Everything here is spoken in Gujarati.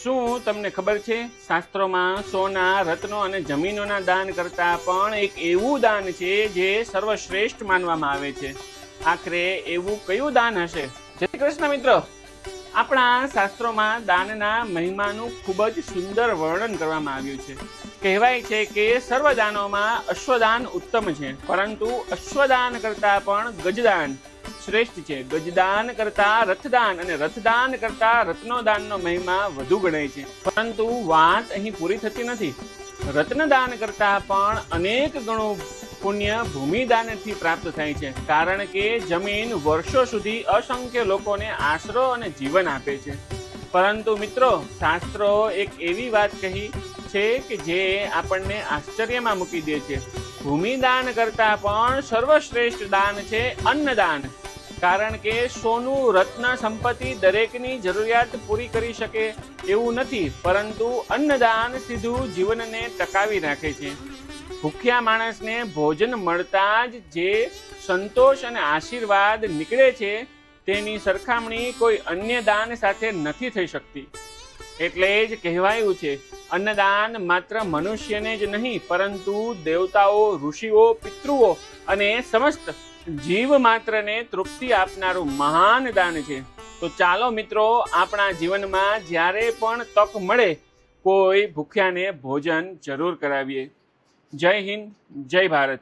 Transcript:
શું તમને ખબર છે, શાસ્ત્રોમાં સોના, રત્નો અને જમીનોના દાન કરતાં પણ એક એવું દાન છે જે સર્વશ્રેષ્ઠ માનવામાં આવે છે. આખરે એવું કયું દાન હશે? જય શ્રી કૃષ્ણ મિત્રો. આપણા શાસ્ત્રોમાં દાનના મહિમાનું ખૂબ જ સુંદર વર્ણન કરવામાં આવ્યું છે. કહેવાય છે કે સર્વ દાનોમાં અશ્વદાન ઉત્તમ છે, પરંતુ અશ્વદાન કરતાં પણ ગજદાન શ્રેષ્ઠ છે. ગજદાન કરતા રથદાન અને રથદાન કરતા રત્નોદાનનો મહિમા વધુ ગણાય છે. પરંતુ વાત અહીં પૂરી થતી નથી. રત્નદાન કરતા પણ અનેક ગણું પુણ્ય ભૂમિદાનથી પ્રાપ્ત થાય છે, કારણ કે જમીન વર્ષો સુધી અસંખ્ય લોકોને આશરો અને જીવન આપે છે. પરંતુ મિત્રો, શાસ્ત્રો એક એવી વાત કહી છે કે જે આપણને આશ્ચર્યમાં મૂકી દે છે. ભૂમિદાન કરતા પણ સર્વશ્રેષ્ઠ દાન છે અન્નદાન. કારણ કે સોનું, રત્ન, સંપત્તિ દરેકની જરૂરિયાત પૂરી કરી શકે એવું નથી, પરંતુ અન્નદાન સીધું જીવનને ટકાવી રાખે છે. ભૂખ્યા માણસને ભોજન મળતા જ જે સંતોષ અને આશીર્વાદ નીકળે છે, તેની સરખામણી કોઈ અન્ય દાન સાથે નથી થઈ શકતી. એટલે જ કહેવાયું છે, અન્નદાન માત્ર મનુષ્યને જ નહીં, પરંતુ દેવતાઓ, ઋષિઓ, પિતૃઓ અને સમસ્ત જીવ માત્રને તૃપ્તિ આપનારું મહાન દાન છે. તો ચાલો મિત્રો, આપણા જીવનમાં જ્યારે પણ તક મળે, કોઈ ભૂખ્યાને ભોજન જરૂર કરાવીએ. જય હિન્દ, જય ભારત.